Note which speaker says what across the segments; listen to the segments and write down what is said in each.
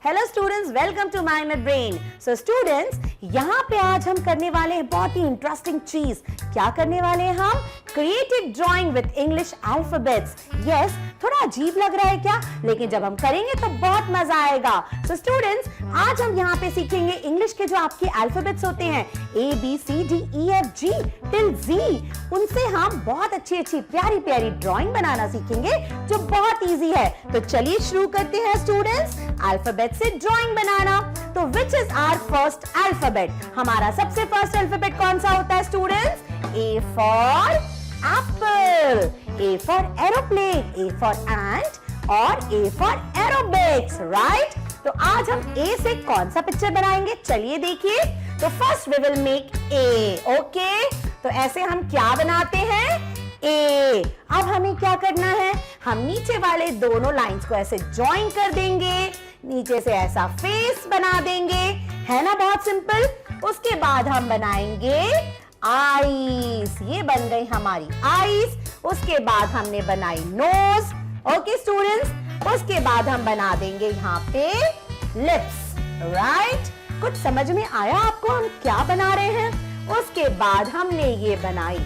Speaker 1: Hello students, welcome to Mind Brain. So students, यहाँ पे आज हम करने वाले हैं बहुत ही इंटरेस्टिंग चीज। क्या करने वाले हैं हम? Creative drawing with English alphabets. Yes, थोड़ा अजीब लग रहा है क्या? लेकिन जब हम करेंगे तो बहुत मजा आएगा। सो स्टूडेंट्स, आज हम यहाँ पे सीखेंगे इंग्लिश के जो आपके अल्फाबेट्स होते हैं ABCDEFG टिल Z। उनसे हम बहुत अच्छी प्यारी प्यारी ड्राइंग बनाना सीखेंगे जो बहुत इजी है। तो चलिए शुरू करते हैं स्टूडेंट्स, अल्फाबेट से ड्राइंग बनाना। तो which is our first alphabet? हमारा सबसे फर्स्ट अल्फाबेट कौन सा होता है students? A for apple, A for aeroplane, A for ant और A for aerobics, right? तो आज हम A से कौन सा पिक्चर बनाएंगे? चलिए देखिए। तो first we will make A, okay? तो ऐसे हम क्या बनाते हैं? A। अब हमें क्या करना है? हम नीचे वाले दोनों लाइंस को ऐसे ज्वाइन कर देंगे, नीचे से ऐसा फेस बना देंगे, है ना? बहुत सिंपल। उसके बाद हम बनाएंगे आईज, ये बन गई हमारी आईज। उसके बाद हमने बनाई नोज, ओके स्टूडेंट्स। उसके बाद हम बना देंगे यहाँ पे लिप्स, राइट? कुछ समझ में आया आपको हम क्या बना रहे हैं? उसके बाद हमने ये बनाई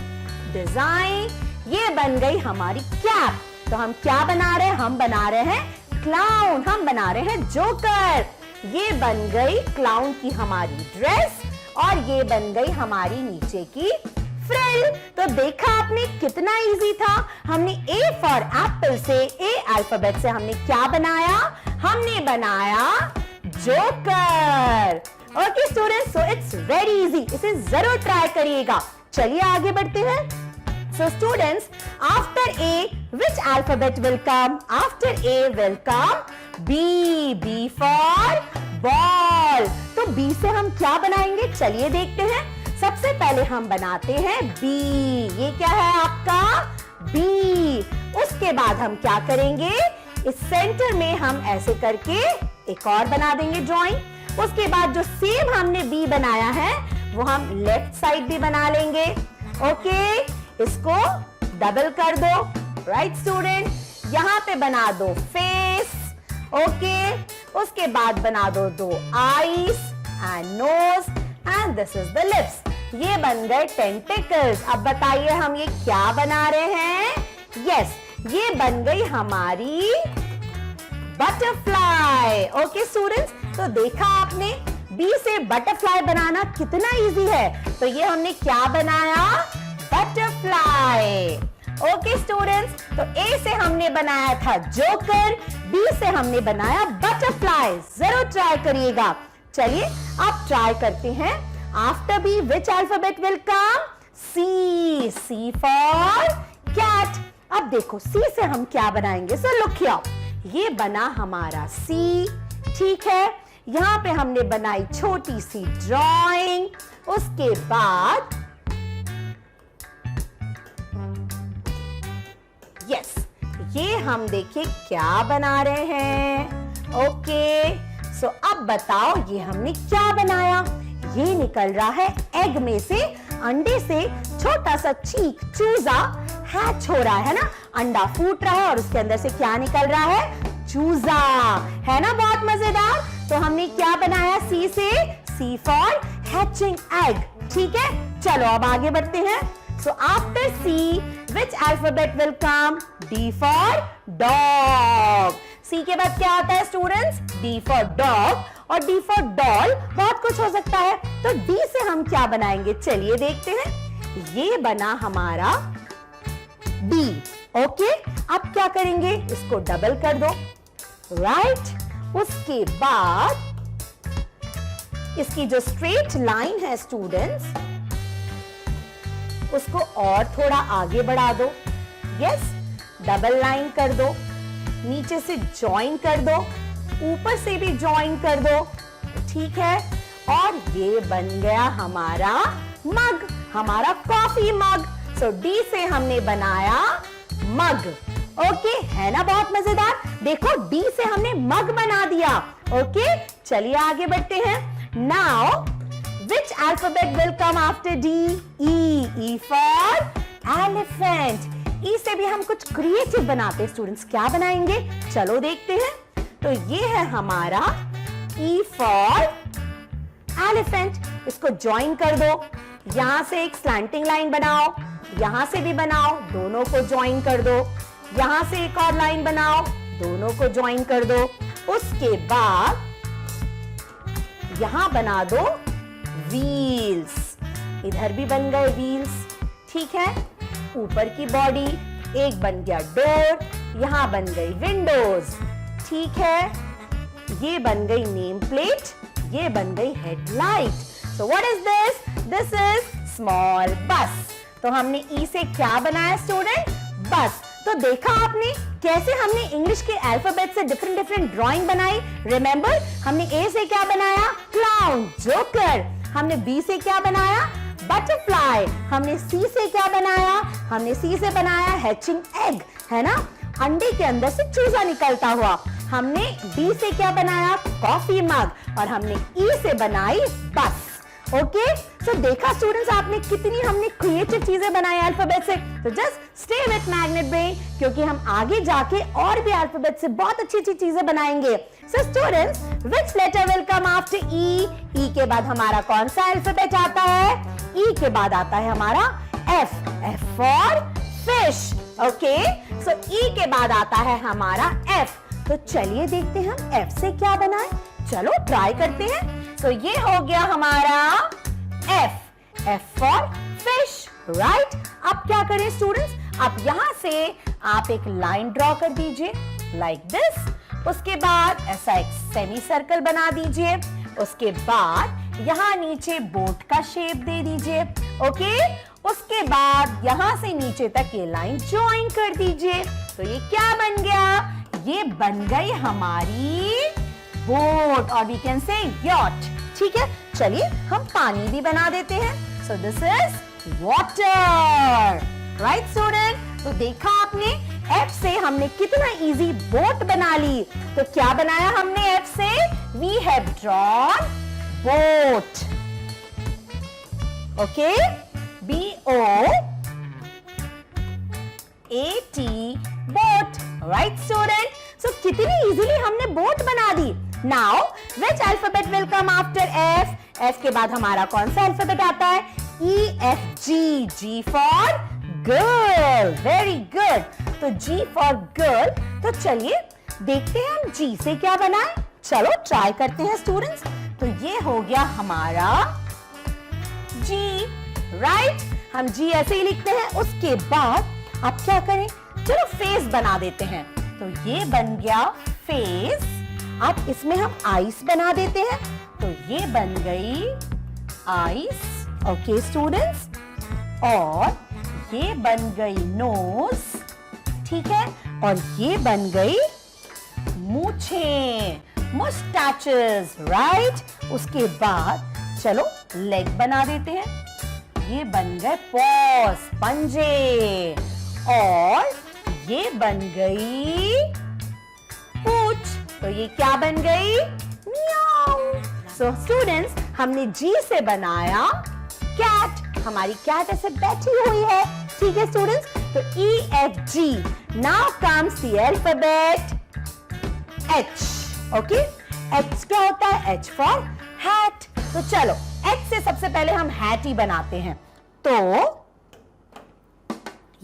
Speaker 1: डिजाइन, ये बन गई हमारी कैप। तो हम क्या बना रहे हैं? हम बना रहे हैं क्लाउन, हम बना रहे हैं जोकर। ये बन गई क्लाउन की हमारी ड्रेस और ये बन गई हमारी नीचे की फ्रिल। तो देखा आपने कितना इजी था। हमने A फॉर एप्पल से, A अल्फाबेट से हमने क्या बनाया? हमने बनाया joker. Okay students, so it's very easy, इसे जरूर ट्राई करिएगा। चलिए आगे बढ़ते हैं। So students, after A, which alphabet will come? After A will come B. B for ball. तो B से हम क्या बनाएंगे? चलिए देखते हैं। सबसे पहले हम बनाते हैं B। ये क्या है आपका? B। उसके बाद हम क्या करेंगे? इस सेंटर में हम ऐसे करके एक और बना देंगे ड्राइंग। उसके बाद जो सेम हमने B बनाया है वो हम लेफ्ट साइड भी बना लेंगे, ओके? इसको डबल कर दो, राइट स्टूडेंट? यहां पे बना दो फेस, ओके? उसके बाद बना दो दो eyes and nose and this is the lips. ये बन गए टेंटिकल्स। अब बताइए हम ये क्या बना रहे हैं? यस, ये बन गई हमारी बटरफ्लाई। ओके स्टूडेंट्स, तो देखा आपने बी से बटरफ्लाई बनाना कितना इजी है। तो ये हमने क्या बनाया? बटरफ्लाई। ओके स्टूडेंट्स, तो ए से हमने बनाया था जोकर, बी से हमने बनाया बटरफ्लाई। जरूर ट्राई करिएगा। चलिए अब ट्राई करते हैं। After B which alphabet will come? C. C for cat. अब देखो सी से हम क्या बनाएंगे? सो लुक हियर, ये बना हमारा सी, ठीक है? यहां पे हमने बनाई छोटी सी ड्राइंग। उसके बाद यस, ये हम देखिए क्या बना रहे हैं। ओके, सो अब बताओ ये हमने क्या बनाया? ये निकल रहा है एग में से, अंडे से छोटा सा चीक चूजा हैच हो रहा है ना? अंडा फूट रहा है और उसके अंदर से क्या निकल रहा है? चूजा, है ना? बहुत मजेदार। तो हमने क्या बनाया सी से? सी फॉर हैचिंग एग, ठीक है? चलो अब आगे बढ़ते हैं। So after C, which alphabet will come? D for dog. C के बाद क्या आता है स्टूडेंट्स? D for dog और D for doll। बहुत कुछ हो सकता है। तो D से हम क्या बनाएंगे? चलिए देखते हैं। ये बना हमारा D, ओके? अब क्या करेंगे? इसको डबल कर दो, राइट? उसके बाद इसकी जो स्ट्रेट लाइन है स्टूडेंट्स, उसको और थोड़ा आगे बढ़ा दो। यस, डबल लाइन कर दो, नीचे से ज्वाइन कर दो, ऊपर से भी ज्वाइन कर दो, ठीक है? और ये बन गया हमारा मग, हमारा कॉफी मग। सो डी से हमने बनाया मग, ओके? है ना बहुत मजेदार? देखो डी से हमने मग बना दिया, ओके? चलिए आगे बढ़ते हैं। Now which alphabet will come after D? E. E for elephant. E से भी हम कुछ क्रिएटिव बनाते हैं स्टूडेंट्स। क्या बनाएंगे? चलो देखते हैं। तो ये है हमारा E for elephant. इसको ज्वाइन कर दो, यहां से एक स्लैंटिंग लाइन बनाओ, यहां से भी बनाओ, दोनों को ज्वाइन कर दो, यहां से एक और लाइन बनाओ, दोनों को ज्वाइन कर दो। उसके बाद यहां बना दो व्हील्स, इधर भी बन गए व्हील्स, ठीक है। ऊपर की बॉडी, एक बन गया डोर, यहां बन गई विंडोज, ठीक है। ये बन गई नेम प्लेट, ये बन गई headlight. So what is this? This is small बस। तो हमने ई से क्या बनाया स्टूडेंट? बस। तो देखा आपने कैसे हमने इंग्लिश के अल्फाबेट से डिफरेंट डिफरेंट ड्राइंग बनाई। रिमेंबर, हमने ए से क्या बनाया? Clown, joker. हमने बी से क्या बनाया? बटरफ्लाई। हमने सी से क्या बनाया? हमने सी से बनाया हैचिंग एग, है ना, अंडे के अंदर से चूजा निकलता हुआ। हमने डी से क्या बनाया? Coffee mug. और हमने ई से बनाई बस। ओके, सो देखा स्टूडेंट्स आपने कितनी हमने क्रिएटिव चीजें बनाई अल्फाबेट से। तो just stay with magnet brain, क्योंकि हम आगे जाके और भी अल्फाबेट से बहुत अच्छी अच्छी चीजें बनाएंगे। So students, which letter will come after E? E के बाद हमारा कौन सा अल्फाबेट आता है? ई के बाद आता है हमारा F, F for fish. Okay, so E के बाद आता है हमारा एफ। तो चलिए देखते हैं हम एफ से क्या बनाए। चलो ट्राई करते हैं। तो ये हो गया हमारा F, F for fish, right. अब क्या करें स्टूडेंट्स? अब यहां से आप एक लाइन ड्रॉ कर दीजिए लाइक दिस। उसके बाद ऐसा एक सेमी सर्कल बना दीजिए। उसके बाद यहां नीचे बोट का शेप दे दीजिए। ओके, उसके बाद यहां से नीचे तक ये लाइन ज्वाइन कर दीजिए। तो ये क्या बन गया? ये बन गई हमारी बोट, और वी कैन से यॉट, ठीक है। चलिए हम पानी भी बना देते हैं। सो this is water, right student. तो देखा आपने एफ से हमने कितना इजी बोट बना ली। तो क्या बनाया हमने एफ से? We have drawn boat. Okay, BOAT, boat, right student. So कितनी इजीली हमने बोट बना दी। Now which alphabet will come after F? F के बाद हमारा कौन सा अल्फाबेट आता है? EFG, G for girl, very good. तो G फॉर गर्ल। तो चलिए देखते हैं हम G से क्या बनाए। चलो ट्राई करते हैं स्टूडेंट्स। तो ये हो गया हमारा G, राइट। हम G ऐसे ही लिखते हैं। उसके बाद आप क्या करें? चलो फेस बना देते हैं। तो ये बन गया फेस। अब इसमें हम आइस बना देते हैं। तो ये बन गई आइस, ओके स्टूडेंट्स। और ये बन गई नोज, ठीक है। और ये बन गई मूछें, मुस्टैचेस, राइट। उसके बाद चलो लेग बना देते हैं। ये बन गए पॉज, पंजे। और ये बन गई पूंछ। तो ये क्या बन गई? म्याऊ। सो स्टूडेंट्स, हमने जी से बनाया कैट। हमारी कैट ऐसे बैठी हुई है, ठीक है स्टूडेंट्स। तो EFG। Now comes the alphabet H, okay. H क्या होता है? H for hat. तो चलो H से सबसे पहले हम हैट ही बनाते हैं। तो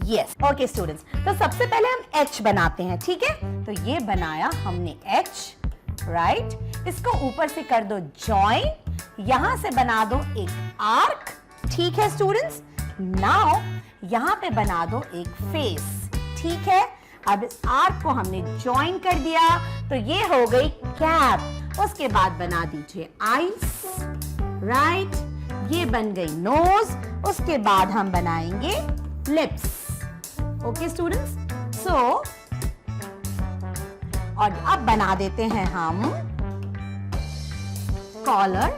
Speaker 1: यस, ओके स्टूडेंट्स। तो सबसे पहले हम H बनाते हैं, ठीक है। तो ये बनाया हमने H, राइट। इसको ऊपर से कर दो जॉइन, यहां से बना दो एक आर्क, ठीक है स्टूडेंट्स। नाउ यहां पे बना दो एक फेस, ठीक है। अब इस आर्क को हमने जॉइन कर दिया, तो ये हो गई कैप। उसके बाद बना दीजिए आईज, राइट। ये बन गई नोज। उसके बाद हम बनाएंगे लिप्स, ओके स्टूडेंट्स। सो और अब बना देते हैं हम कॉलर,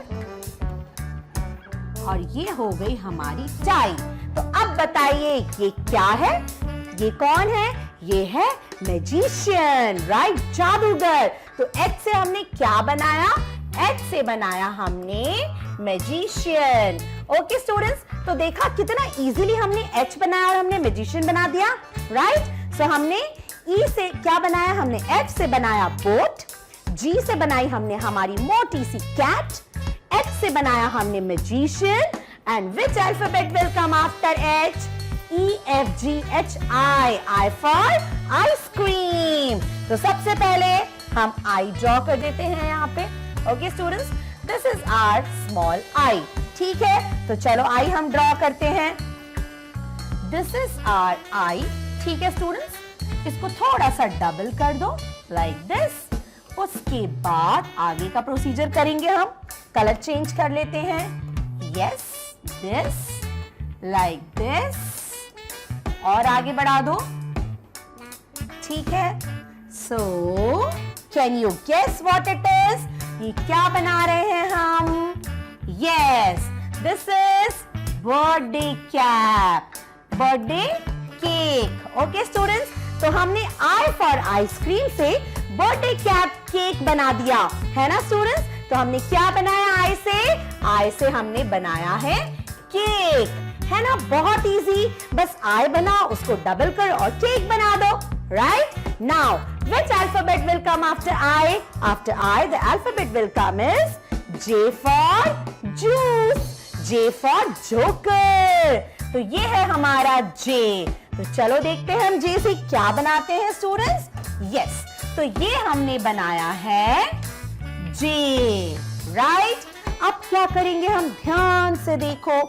Speaker 1: और ये हो गई हमारी टाई। तो अब बताइए ये क्या है? ये कौन है? ये है मैजिशियन, राइट, जादूगर। तो एच से हमने क्या बनाया? एच से बनाया हमने मैजिशियन। ओके स्टूडेंट्स, तो देखा कितना इजीली हमने एच बनाया और हमने मैजिशियन बना दिया, राइट। सो हमने ई से क्या बनाया? हमने एफ से बनाया बोट, G से बनाई हमने हमारी मोटी सी cat, H से बनाया हमने magician, and which alphabet will come after H? E, F, G, H, I for ice cream. तो सबसे पहले हम I ड्रॉ कर देते हैं यहाँ पे. Okay students, this is our small I. ठीक है, तो चलो I हम ड्रॉ करते हैं. This is our I. ठीक है स्टूडेंट्स, इसको थोड़ा सा डबल कर दो like this. उसके बाद आगे का प्रोसीजर करेंगे हम. कलर चेंज कर लेते हैं. Yes, this, like this. और आगे बढ़ा दो. ठीक है. So, can you guess what it is? ये क्या बना रहे हैं हम? Yes, this is birthday cap. Birthday cake. Okay students, तो हमने I for ice cream से birthday cap cake बना दिया है ना स्टूडेंट्स. तो हमने क्या बनाया I से? I से हमने बनाया है केक, है ना. बहुत इजी, बस I बना, उसको डबल कर और केक बना दो. Right? Now, which alphabet will come after I? After I, the alphabet will come is J for juice. J for joker. तो ये है हमारा J. तो चलो देखते हैं हम J से क्या बनाते हैं स्टूडेंट्स. Yes, तो ये हमने बनाया है J. Right? अब क्या करेंगे हम, ध्यान से देखो.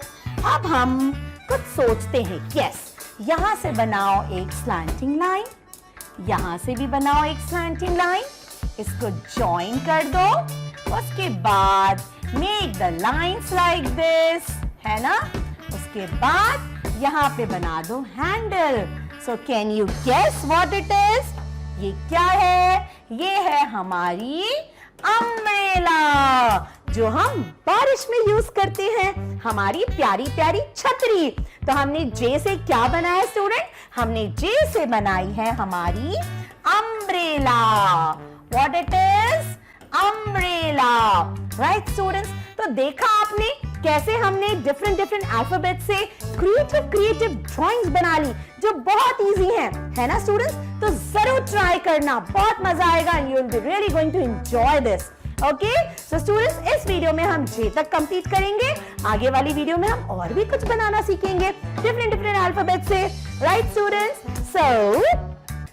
Speaker 1: अब हम कुछ सोचते हैं. Yes, यहां से बनाओ एक स्लैंटिंग लाइन, यहां से भी बनाओ एक स्लैंटिंग लाइन. इसको ज्वाइन कर दो. उसके बाद make the lines like this, है ना. उसके बाद यहां पे बना दो handle. So can you guess what it is? ये क्या है? ये है हमारी अम्ब्रेला, जो हम बारिश में यूज करते हैं. हमारी प्यारी प्यारी छतरी. तो हमने J से क्या बनाया स्टूडेंट? हमने J से बनाई है हमारी umbrella. What it is? Umbrella. Right students, तो देखा आपने कैसे हमने डिफरेंट डिफरेंट अल्फाबेट से क्रिएटिव ड्राइंग्स बना ली, जो बहुत इजी है ना स्टूडेंट्स. तो जरूर ट्राई करना, बहुत मजा आएगा and you will be really going to enjoy this. Okay, so students, इस वीडियो में हम J तक कंप्लीट करेंगे. आगे वाली वीडियो में हम और भी कुछ बनाना सीखेंगे डिफरेंट डिफरेंट अल्फाबेट से. Right students?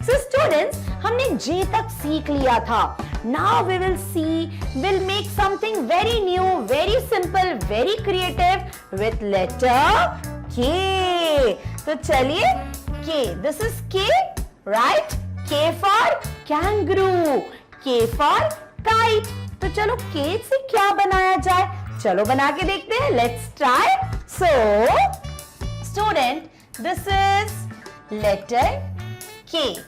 Speaker 1: सो स्टूडेंट्स, हमने J तक सीख लिया था. Now we will see, we'll make something very new, very simple, very creative with letter K. तो चलिए, K. This is K, right? K for kangaroo, K for kite. तो चलो K से क्या बनाया जाए, चलो बना के देखते हैं. Let's try. So, student, this is letter K,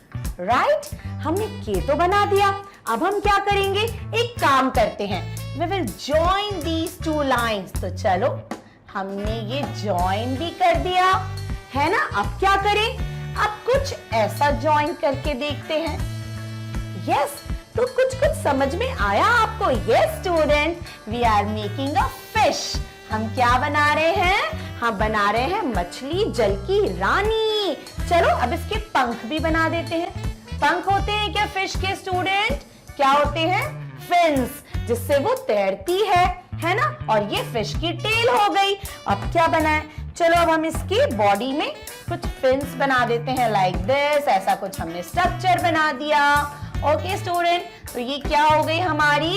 Speaker 1: right? हमने K तो बना दिया. अब हम क्या करेंगे, एक काम करते हैं. We will join these two lines. तो चलो, हमने ये join भी कर दिया, है ना. अब क्या करें, अब कुछ ऐसा join करके देखते हैं. Yes, तो कुछ समझ में आया आपको? Yes student, we are making a fish. हम क्या बना रहे हैं? हम बना रहे हैं मछली, जल की रानी. चलो अब इसके पंख भी बना देते हैं. पंख होते हैं क्या फिश के स्टूडेंट? क्या होते हैं? फिन्स, जिससे वो तैरती है ना. और ये फिश की टेल हो गई. अब क्या बनाए, चलो अब हम इसकी बॉडी में कुछ फिन्स बना देते हैं लाइक दिस. ऐसा कुछ हमने स्ट्रक्चर बना दिया. ओके स्टूडेंट, तो ये क्या हो गई हमारी?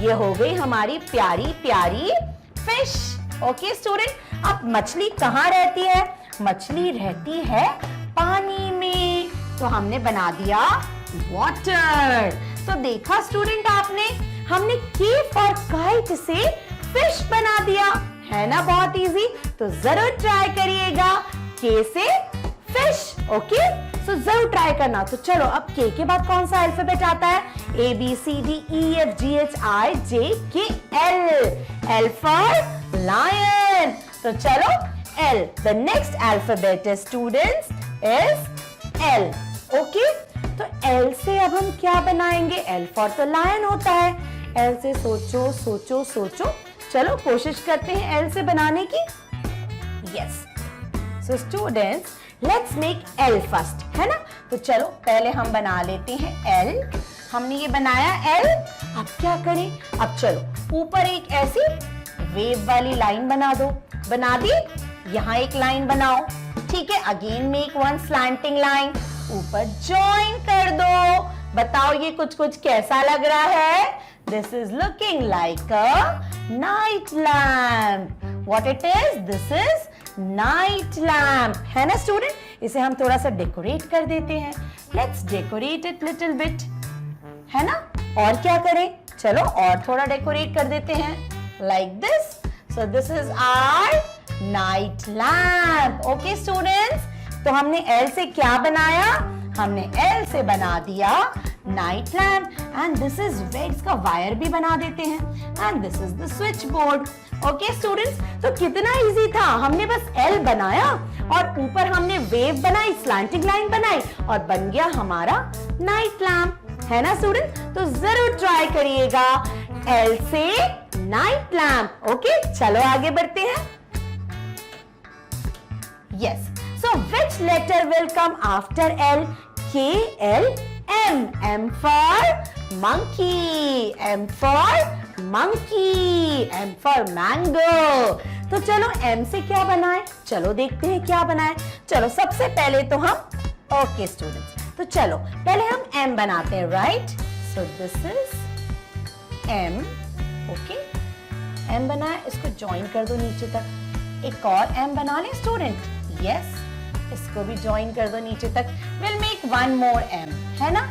Speaker 1: ये हो गई हमारी प्यारी प्यारी फिश. ओके स्टूडेंट, अब मछली कहाँ रहती है? मछली रहती है पानी में. तो हमने बना दिया वाटर. तो देखा स्टूडेंट आपने, हमने K for kite से फिश बना दिया, है ना. बहुत इजी. तो जरूर ट्राई करिएगा K से फिश. ओके, सो जरूर ट्राई करना. तो चलो अब K के बाद कौन सा अल्फाबेट आता है? A B C D E F G H I J K L. L for lion. तो चलो L. The next alphabet is students is L. Okay, तो L से अब हम क्या बनाएंगे? L for तो lion होता है. L से सोचो सोचो सोचो. चलो कोशिश करते हैं L से बनाने की. Yes. So students, let's make L first, है ना. तो चलो पहले हम बना लेते हैं L. हमने ये बनाया एल। अब क्या करें, अब चलो ऊपर एक ऐसी वेव वाली लाइन बना दो। बना दी, यहाँ एक लाइन बनाओ, ठीक है। Again make one slanting line, ऊपर ज्वाइन कर दो। बताओ ये कुछ कुछ कैसा लग रहा है? This is looking like a night lamp. What it is? This is night lamp, है ना स्टूडेंट? इसे हम थोड़ा सा डेकोरेट कर देते हैं। Let's decorate it little bit, है ना? और क्या करें, चलो और थोड़ा डेकोरेट कर देते हैं like this. So this is our night lamp. Okay students, तो हमने एल से क्या बनाया? हमने एल से बना दिया night lamp. And this is where, इसका वायर भी बना देते हैं। And this is the switch board. Okay students, तो कितना इजी था, हमने बस एल बनाया और ऊपर हमने वेव बनाई, स्लैंटिंग लाइन बनाई और बन गया हमारा नाइट लैम्प, है ना स्टूडेंट? तो जरूर ट्राई करिएगा एल से नाइट लैम्प। ओके, चलो आगे बढ़ते हैं। Yes, so which letter will come after L? K L M. M for monkey, M for monkey, M for mango. तो चलो एम से क्या बनाए, चलो देखते हैं क्या बनाए। चलो सबसे पहले तो हम, ओके स्टूडेंट्स, तो चलो पहले हम एम बनाते हैं, right? So this is M. Okay, M बनाया, इसको ज्वाइन कर दो नीचे तक। एक और एम बना ले स्टूडेंट। यस, इसको भी ज्वाइन कर दो नीचे तक। Will make one more M, है ना?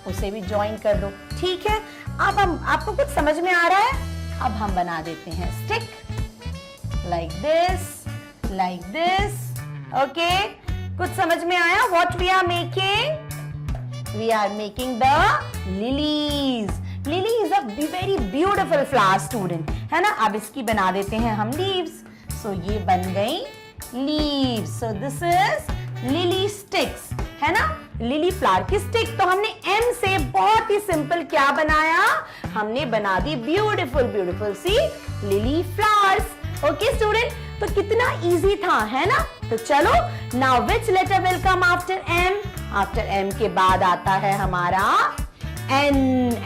Speaker 1: उसे भी ज्वाइन कर दो, ठीक है। अब हम, आपको कुछ समझ में आ रहा है? अब हम बना देते हैं stick like this, like this. Okay, कुछ समझ में आया? What we are making? We are making the lilies. Lily is a very beautiful flower student, है ना? अब इसकी बना देते हैं हम leaves. So ये बन गई leaves. So this is lily sticks, है ना? लिली फ्लावर की स्टिक। तो हमने M से बहुत ही सिंपल क्या बनाया? हमने बना दी beautiful beautiful sea lily flowers. Okay student, तो कितना इजी था, है ना? तो चलो, now which letter will come after M? After M के बाद आता है हमारा एन,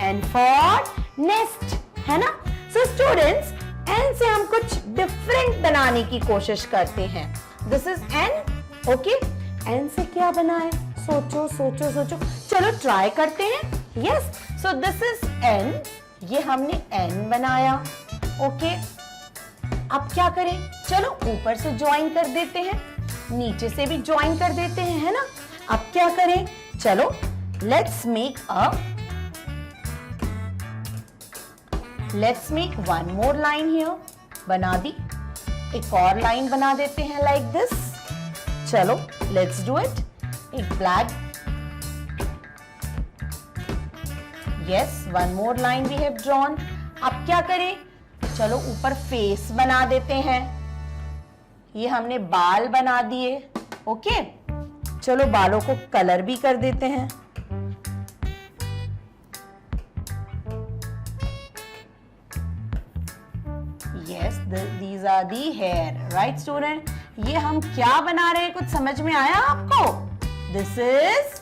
Speaker 1: एन फॉर नेस्ट, है ना? सो स्टूडेंट्स, एन से हम कुछ डिफरेंट बनाने की कोशिश करते हैं। This is N. Okay, N से क्या बनाए? सोचो सोचो सोचो, चलो ट्राई करते हैं। Yes, so this is N, ये हमने एन बनाया। ओके, अब क्या करें? चलो ऊपर से ज्वाइन कर देते हैं, नीचे से भी ज्वाइन कर देते हैं, है ना? अब क्या करें? चलो let's make one more line here. बना दी, एक और लाइन बना देते हैं लाइक दिस। चलो लेट्स डू इट। एक black, yes, one more line we have drawn. अब क्या करें? चलो ऊपर फेस बना देते हैं। ये हमने बाल बना दिए। ओके, चलो बालों को कलर भी कर देते हैं। Yes, these are the hair, right student? ये हम क्या बना रहे हैं, कुछ समझ में आया आपको? This is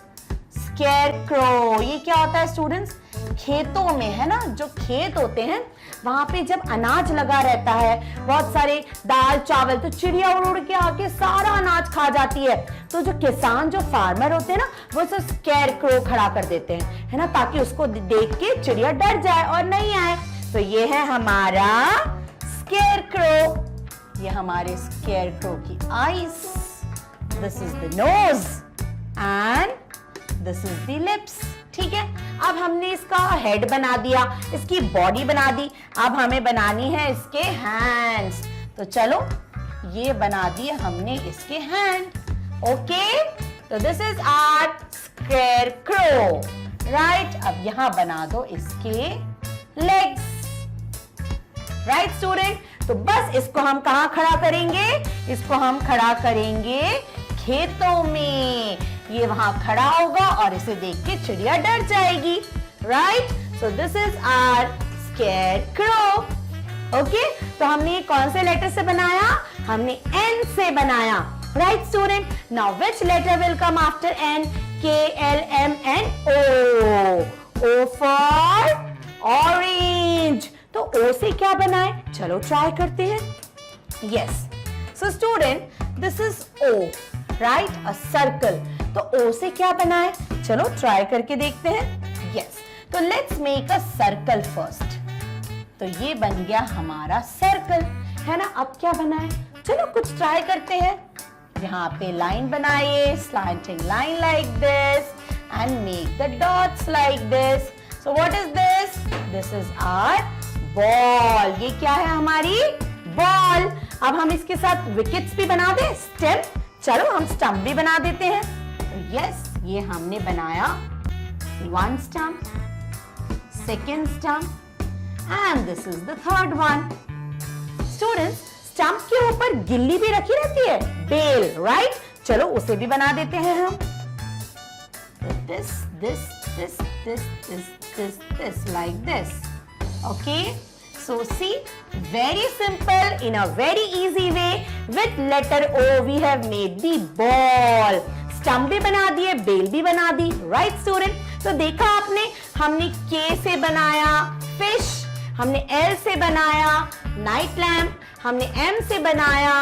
Speaker 1: scarecrow. ये क्या होता है स्टूडेंट्स? खेतों में, है ना, जो खेत होते हैं वहां पे जब अनाज लगा रहता है, बहुत सारे दाल चावल, तो चिड़िया उड़ उड़ के आके सारा अनाज खा जाती है। तो जो किसान, जो फार्मर होते हैं ना, वो सब स्केरक्रो खड़ा कर देते हैं, है ना, ताकि उसको देख के चिड़िया डर जाए और नहीं आए। तो ये है हमारा स्केरक्रो। ये हमारे स्केरक्रो की eyes, this is the nose and this is the lips. ठीक है, अब हमने इसका हेड बना दिया, इसकी बॉडी बना दी। अब हमें बनानी है इसके हैंड्स। तो चलो ये बना दिए हमने इसके हैंड। ओके, तो this is our scarecrow, right? अब यहां बना दो इसके लेग्स, राइट स्टूडेंट? तो बस इसको हम कहां खड़ा करेंगे? इसको हम खड़ा करेंगे खेतों में। ये वहां खड़ा होगा और इसे देख के चिड़िया डर जाएगी, right? So this is our scarecrow. Okay, तो हमने ये कौन से लेटर से बनाया? हमने एन से बनाया, right student? Now which letter will come after N? K, L, M and O. O for orange. तो O से क्या बनाए? चलो ट्राई करते हैं. Yes. So student, this is O, right? A circle. तो O से क्या बनाए? चलो ट्राई करके देखते हैं. Yes. तो let's make a circle first. तो ये बन गया हमारा सर्कल, है ना? अब क्या बनाए? चलो कुछ ट्राई करते हैं. यहाँ पे लाइन बनाइए, slanting line like this and make the dots like this. So what is this? This is our ball. ये क्या है? हमारी बॉल. अब हम इसके साथ विकेट्स भी बना दें, स्टेम्प. चलो हम स्टंप भी बना देते हैं. तो यस, ये हमने बनाया one stump, second stump and this is the third one. Students, stump के ऊपर गिल्ली भी रखी रहती है, बेल, राइट? चलो उसे भी बना देते हैं हम. This like this. Okay? So see, very simple, in a very easy way, with letter O we have made the ball. Stump भी बना दिए, बेल भी बना दी, राइट स्टूडेंट? तो देखा आपने, हमने K से बनाया फिश, हमने L से बनाया नाइट लैम्प, हमने M से बनाया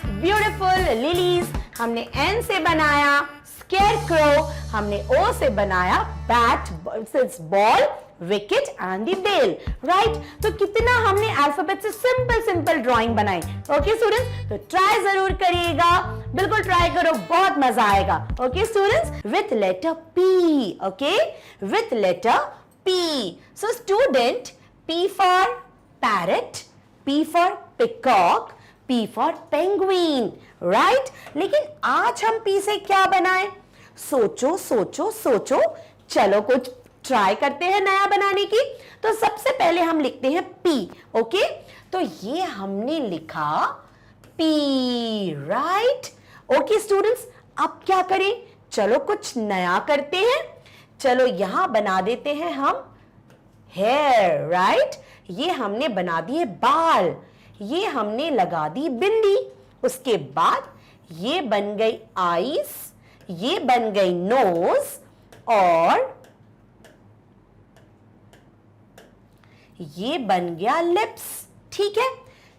Speaker 1: ब्यूटीफुल लिलीज, हमने N से बनाया स्केयरक्रो, हमने O से बनाया bat, ball, wicket and the bail, right? तो कितना हमने अल्फाबेट से सिंपल ड्राइंग बनाई. ओके स्टूडेंट्स, तो ट्राई जरूर करिएगा, बिल्कुल ट्राई करो, बहुत मजा आएगा. Okay students, with letter P. Okay, with letter P. So student, P for parrot, P for peacock, P for penguin, right? लेकिन आज हम P से क्या बनाएं? सोचो. चलो कुछ ट्राई करते हैं नया बनाने की. तो सबसे पहले हम लिखते हैं P. ओके, तो ये हमने लिखा P, राइट? ओके स्टूडेंट्स, अब क्या करें? चलो कुछ नया करते हैं. चलो यहां बना देते हैं हम हेयर, राइट? ये हमने बना दिए बाल, ये हमने लगा दी बिंदी. उसके बाद ये बन गई आईज, ये बन गई नोज और ये बन गया लिप्स. ठीक है,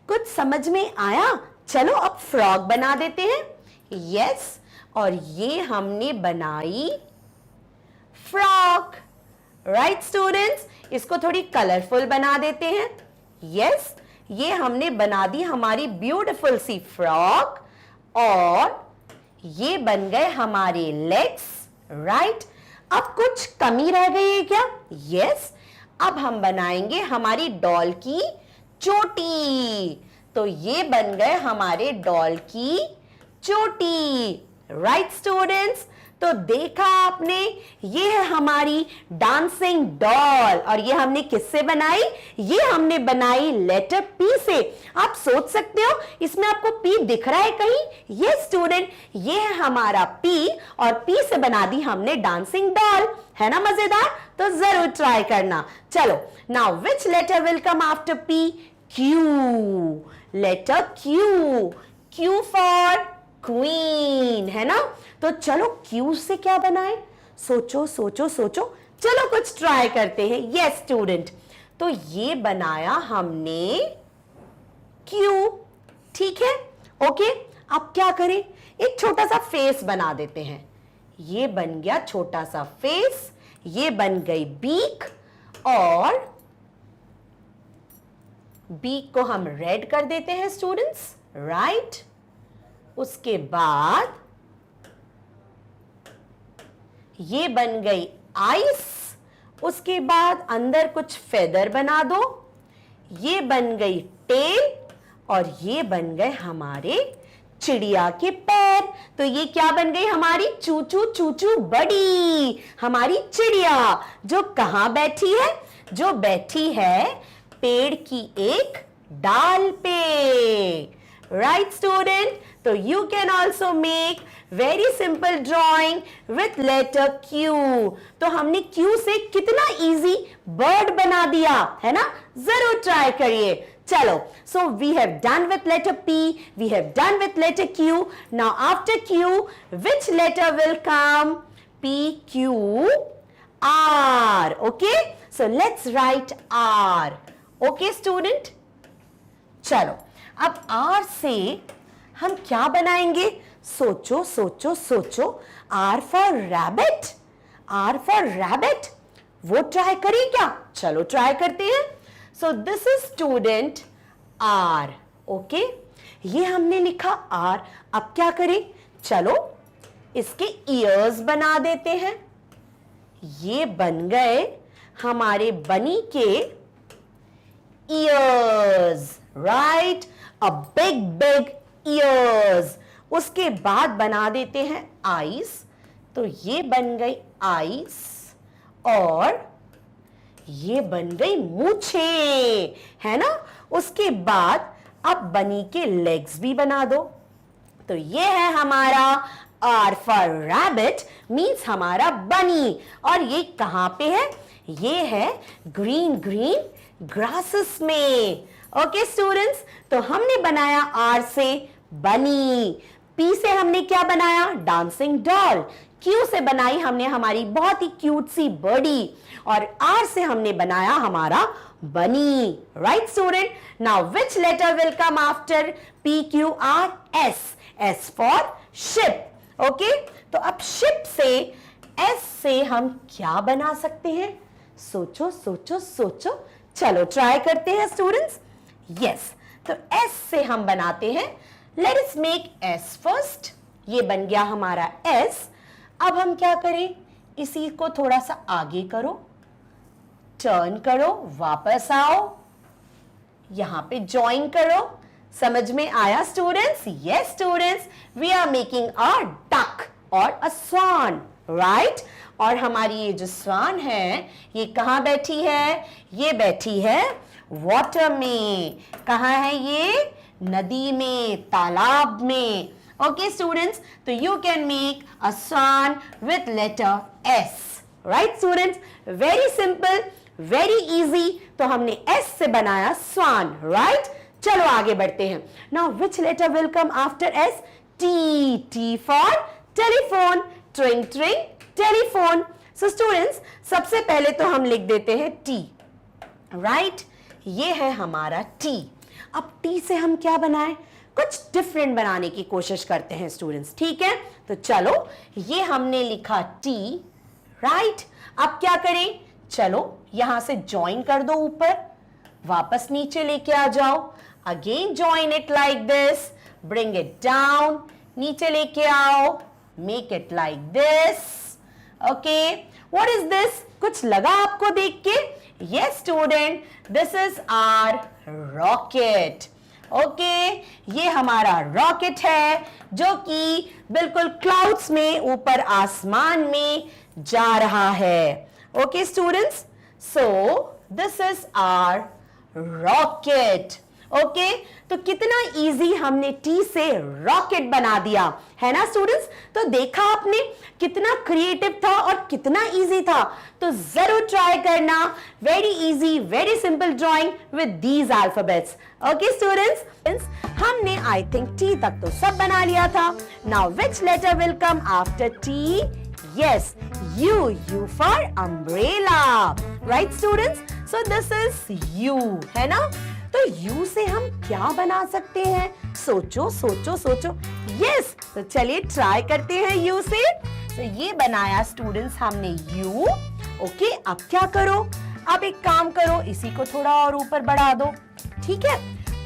Speaker 1: कुछ समझ में आया? चलो अब फ्रॉग बना देते हैं. यस, और ये हमने बनाई फ्रॉक, राइट स्टूडेंट्स? इसको थोड़ी कलरफुल बना देते हैं. यस, ये हमने बना दी हमारी ब्यूटीफुल सी फ्रॉक और ये बन गए हमारे लेग्स, राइट? अब कुछ कमी रह गई है क्या? यस, अब हम बनाएंगे हमारी डॉल की चोटी. तो ये बन गए हमारे डॉल की चोटी, राइट स्टूडेंट्स? तो देखा आपने, ये है हमारी डांसिंग डॉल. और ये हमने किससे बनाई? ये हमने बनाई लेटर P से. आप सोच सकते हो इसमें आपको P दिख रहा है कहीं? ये स्टूडेंट, ये है हमारा P और P से बना दी हमने डांसिंग डॉल. है ना मजेदार? तो जरूर ट्राई करना. चलो, now which letter will come after P? Q. Letter Q. Q for queen, है ना? तो चलो Q से क्या बनाए? सोचो. चलो कुछ ट्राई करते हैं. यस स्टूडेंट, तो ये बनाया हमने Q. ठीक है, ओके. अब क्या करें? एक छोटा सा फेस बना देते हैं. ये बन गया छोटा सा फेस, ये बन गई बीक और बीक को हम रेड कर देते हैं स्टूडेंट्स, राइट? उसके बाद ये बन गई आइस. उसके बाद अंदर कुछ फेदर बना दो. ये बन गई टेल और ये बन गए हमारे चिड़िया के पैर. तो ये क्या बन गई? हमारी चूचू बड़ी, हमारी चिड़िया जो कहां बैठी है? जो बैठी है पेड़ की एक डाल पे, राइट स्टूडेंट? तो you can also make very simple drawing with letter Q. तो हमने Q से कितना easy bird बना दिया, है ना? जरूर ट्राई करिए. चलो, so we have done with letter P, we have done with letter Q. Now after Q, which letter will come? P, Q, R. Okay, so let's write R. Okay student, चलो अब R से हम क्या बनाएंगे? सोचो सोचो सोचो। R for rabbit, R for rabbit, वो ट्राई करें क्या? चलो ट्राई करते हैं। So this is student R. Okay, ये हमने लिखा R। अब क्या करें? चलो इसके ears बना देते हैं। ये बन गए हमारे बनी के ears, right? A big big ears। उसके बाद बना देते हैं eyes, तो ये बन गई eyes और ये बन गई मूछें, है ना? उसके बाद अब बनी के legs भी बना दो, तो ये है हमारा R for rabbit, means हमारा बनी। और ये कहां पे है? ये है ग्रीन ग्रीन ग्रासेस में। ओके स्टूडेंट्स, तो हमने बनाया R से बनी, P से हमने क्या बनाया? डांसिंग डॉल, Q से बनाई हमने हमारी बहुत ही क्यूट सी बर्डी और R से हमने बनाया हमारा bunny. Right student, now which letter will come after P Q R S? S for ship. Okay, तो अब शिप से S से हम क्या बना सकते हैं? सोचो सोचो सोचो। चलो ट्राई करते हैं स्टूडेंट्स। यस, तो S से हम बनाते हैं, let us make S first. ये बन गया हमारा S। अब हम क्या करें? इसी को थोड़ा सा आगे करो, टर्न करो, वापस आओ, यहां पे ज्वाइन करो। समझ में आया students? Yes students, we are making a duck और अ स्वान, राइट? और हमारी ये जो स्वान है ये कहां बैठी है? ये बैठी है वाटर में। कहां है ये? नदी में, तालाब में। ओके स्टूडेंट्स, तो you can make a swan with letter S, right students? Very simple, very easy. तो हमने S से बनाया स्वान, राइट? चलो आगे बढ़ते हैं। Now which letter will come after S? T. T for telephone, tring tring telephone. So students, सबसे पहले तो हम लिख देते हैं T, राइट? ये है हमारा T। अब T से हम क्या बनाएं? कुछ डिफरेंट बनाने की कोशिश करते हैं स्टूडेंट्स, ठीक है? तो चलो, ये हमने लिखा T, राइट? अब क्या करें? चलो यहां से ज्वाइन कर दो ऊपर, वापस नीचे लेके आ जाओ, again join it like this, bring it down, नीचे लेके आओ, make it like this. Okay, what is this? कुछ लगा आपको देख के? Yes student, this is our rocket. Okay, ये हमारा रॉकेट है जो कि बिल्कुल क्लाउड्स में, ऊपर आसमान में जा रहा है। Okay students, so this is our rocket. Okay, तो कितना इजी हमने T से रॉकेट बना दिया, है ना स्टूडेंट्स? तो देखा आपने कितना क्रिएटिव था और कितना इजी था। तो जरूर ट्राई करना। Very easy, very simple drawing with these alphabets. Okay students, हमने आई थिंक T तक तो सब बना लिया था। Now which letter will come after T? Yes, U. U for umbrella, right students? So this is U, है ना? तो U से हम क्या बना सकते हैं? सोचो सोचो सोचो। Yes, तो चलिए ट्राई करते हैं U से। तो ये बनाया स्टूडेंट्स हमने U। ओके, अब क्या करो? अब एक काम करो, इसी को थोड़ा और ऊपर बढ़ा दो, ठीक है?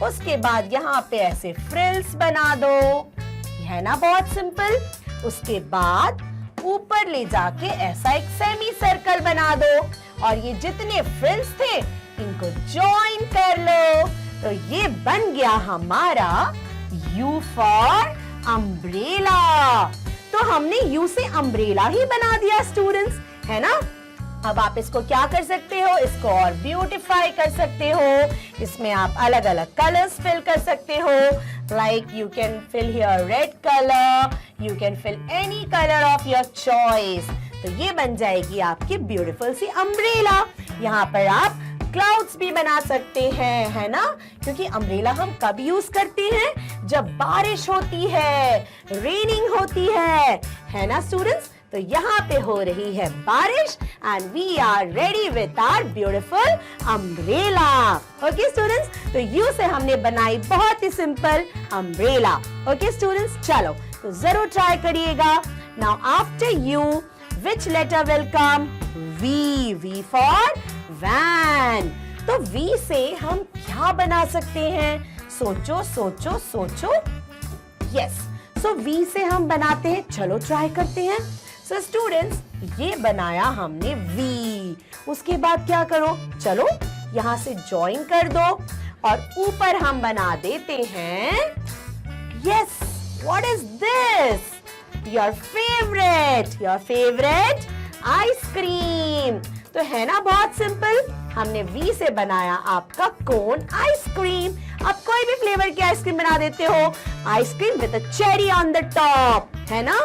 Speaker 1: उसके बाद यहाँ पे ऐसे फ्रिल्स बना दो, है ना? बहुत सिंपल। उसके बाद ऊपर ले जाके ऐसा एक सेमी सर्कल बना दो और ये जितने फ्रिल्स थे इनको ज्वाइन कर लो। तो ये बन गया हमारा U फॉर अम्ब्रेला। तो हमने U से अम्ब्रेला ही बना दिया स्टूडेंट्स, है ना? अब आप इसको क्या कर सकते हो? इसको और ब्यूटिफाई कर सकते हो। इसमें आप अलग अलग कलर्स फिल कर सकते हो। Like you can fill here red color, you can fill any color of your choice. तो ये बन जाएगी आपकी ब्यूटीफुल सी अम्ब्रेला। यहाँ पर आप क्लाउड्स भी बना सकते हैं, है ना? क्योंकि अम्ब्रेला हम कब यूज करते हैं? जब बारिश होती है, रेनिंग होती है ना स्टूडेंट्स? तो यहाँ पे हो रही है बारिश and we are ready with our beautiful umbrella. Okay students, तो यू से हमने बनाई बहुत ही सिंपल अम्ब्रेला। ओके स्टूडेंट्स, चलो तो जरूर ट्राई करिएगा। Now after U which letter will come? V. V for van. तो V से हम क्या बना सकते हैं? सोचो सोचो सोचो। Yes. So V से हम बनाते हैं, चलो ट्राई करते हैं। So students, ये बनाया हमने V। उसके बाद क्या करो? चलो यहाँ से ज्वाइन कर दो और ऊपर हम बना देते हैं। Yes. What is this? Your favorite ice cream. तो है ना बहुत सिंपल। हमने वी से बनाया आपका कोन आइसक्रीम। आप कोई भी फ्लेवर की आइसक्रीम बना देते हो, ice cream with a cherry on the top, है ना।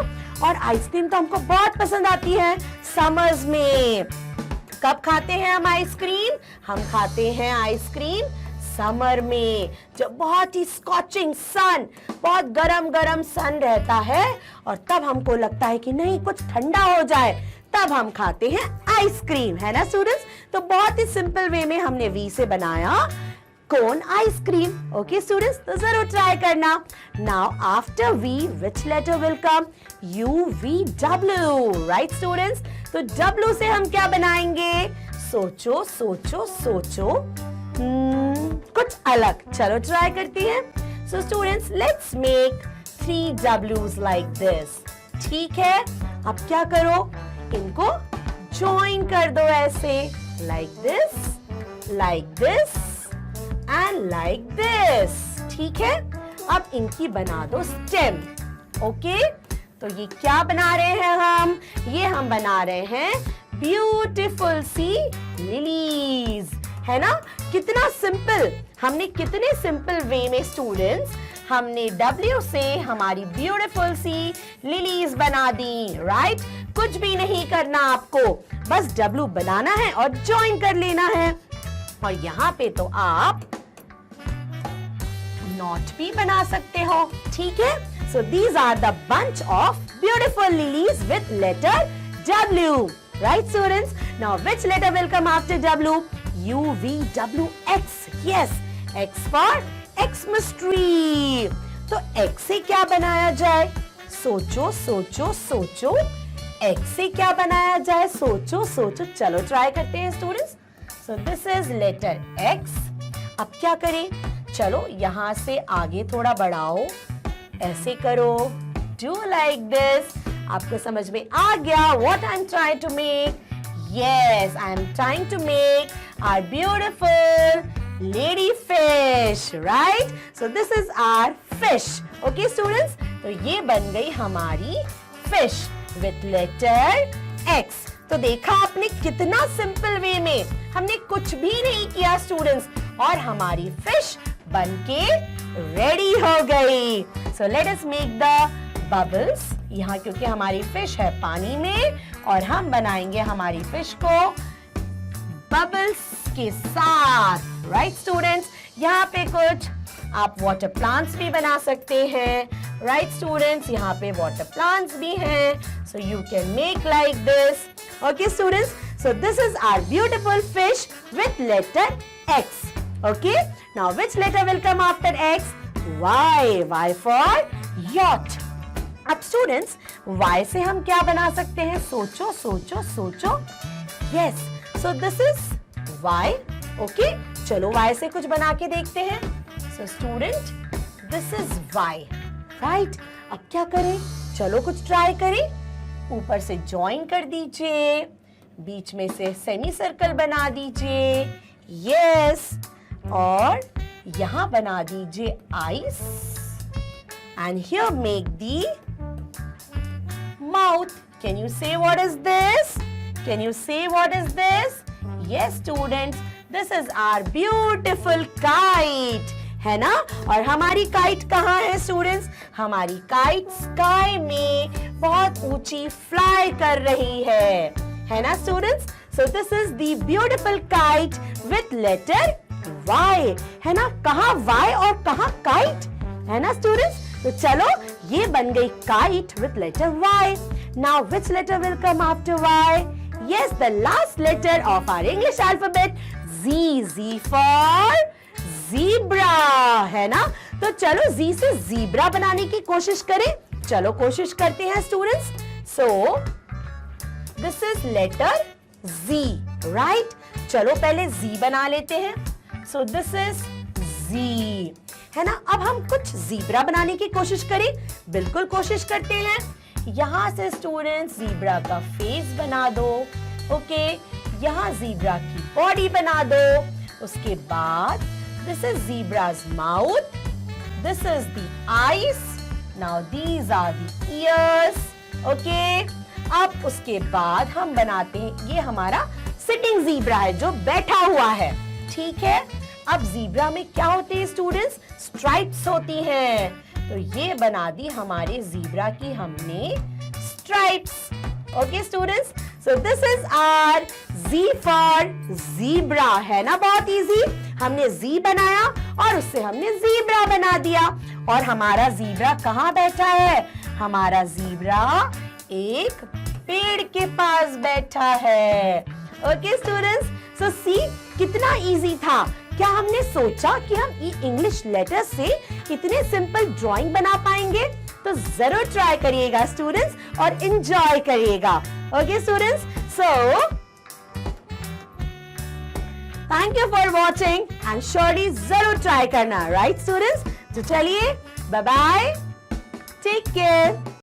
Speaker 1: और आइसक्रीम तो हमको बहुत पसंद आती है समर्स में। कब खाते हैं हम आइसक्रीम? हम खाते हैं आइसक्रीम समर में, जब बहुत ही स्कॉचिंग सन, बहुत गरम गरम सन रहता है और तब हमको लगता है कि नहीं कुछ ठंडा हो जाए, तब हम खाते हैं आइसक्रीम, है ना स्टूडेंट्स। तो बहुत ही सिंपल वे में हमने वी से बनाया कोन आइसक्रीम। ओके स्टूडेंट्स, तो जरूर ट्राई करना। Now after V which letter will come? U V W, right students. तो डब्ल्यू से हम क्या बनाएंगे? सोचो सोचो सोचो। कुछ अलग, चलो ट्राई करती हैं। So students, let's make 3 W's like this. ठीक है, अब क्या करो? इनको ज्वाइन कर दो ऐसे, like this and like this. ठीक है, अब इनकी बना दो स्टेम। ओके, तो ये क्या बना रहे हैं हम? ये हम बना रहे हैं ब्यूटीफुल सी लिलीज, है ना। कितना सिंपल, हमने कितने सिंपल वे में स्टूडेंट्स हमने W से हमारी ब्यूटीफुल सी लिलीज बना दी, राइट। कुछ भी नहीं करना आपको, बस W बनाना है और ज्वाइन कर लेना है। और यहाँ पे तो आप नॉट भी बना सकते हो, ठीक है। So these are the bunch of beautiful lilies with letter W, right students. Now which letter will come after W? U V W X, yes, X for Xmas tree। तो X से क्या बनाया जाए? सोचो सोचो सोचो। X से क्या बनाया जाए? सोचो सोचो। चलो ट्राई करते हैं students. So this is letter X। अब क्या करें? चलो यहाँ से आगे थोड़ा बढ़ाओ, ऐसे करो, do like this। आपको समझ में आ गया what I'm trying to make? Yes, I am trying to make our beautiful lady fish, right? So this is our fish. Okay, students? तो ये बन गई हमारी fish with letter X। तो देखा आपने कितना सिंपल वे में, हमने कुछ भी नहीं किया स्टूडेंट्स, और हमारी fish बनके रेडी हो गई। So let us make the bubbles। यहाँ क्योंकि हमारी फिश है पानी में और हम बनाएंगे हमारी फिश को बबल्स के साथ, राइट स्टूडेंट्स। यहाँ पे कुछ आप वाटर प्लांट्स भी बना सकते हैं, राइट स्टूडेंट्स। यहाँ पे वाटर प्लांट्स भी हैं, so you can make like this. Okay students, so this is our beautiful fish with letter X। Okay, now which letter will come after X? Y। Y for yacht। अब students, Y से हम क्या बना सकते हैं? सोचो सोचो सोचो। Yes, so this is Y। Okay, चलो Y से कुछ बना के देखते हैं। So student, this is Y, right. अब क्या करें? चलो कुछ ट्राई करें। ऊपर से ज्वाइन कर दीजिए, बीच में से सेमी सर्कल बना दीजिए, यस, और यहां बना दीजिए ice, and here make the mouth. Can you say what is this? Can you say what is this? Yes students, this is our beautiful kite, है ना। और हमारी काइट कहाँ है स्टूडेंट्स? हमारी काइट स्काई में बहुत ऊंची फ्लाई कर रही है ना students. So this is the beautiful kite with letter Y, है ना। कहाँ Y और कहाँ काइट? है ना स्टूडेंट्स? तो चलो ये बन गई kite with letter Y. Now which letter will come after Y? Yes, the last letter of our English alphabet, Z. Z for zebra, है ना? तो चलो Z से zebra बनाने की कोशिश करें. चलो कोशिश करते हैं students. So this is letter Z, right? चलो पहले Z बना लेते हैं. So this is Z, है ना? अब हम कुछ जीब्रा बनाने की कोशिश करें. बिल्कुल कोशिश करते हैं. यहां से स्टूडेंट्स जीब्रा का फेस बना दो. ओके, यहां जीब्रा की बॉडी बना दो. उसके बाद this is zebra's mouth, this is the eyes, now these are the ears. Okay, अब उसके बाद हम बनाते हैं, ये हमारा सिटिंग जीब्रा है जो बैठा हुआ है. ठीक है. अब जीब्रा में क्या होते हैं स्टूडेंट्स? स्ट्राइप्स होती हैं. तो ये बना दी हमारे जीब्रा की हमने stripes. Okay students, so this is our Z for zebra, है ना? बहुत इजी. हमने Z बनाया और उससे हमने जीब्रा बना दिया. और हमारा जीब्रा कहाँ बैठा है? हमारा जीब्रा एक पेड़ के पास बैठा है. ओके स्टूडेंट्स, सो सी कितना इजी था. क्या हमने सोचा कि हम इंग्लिश लेटर से इतने सिंपल ड्राइंग बना पाएंगे? तो जरूर ट्राई करिएगा स्टूडेंट्स और एंजॉय करिएगा. Okay students, so thank you for watching and surely जरूर ट्राई करना. Right students? तो चलिए, बाय बाय, टेक केयर.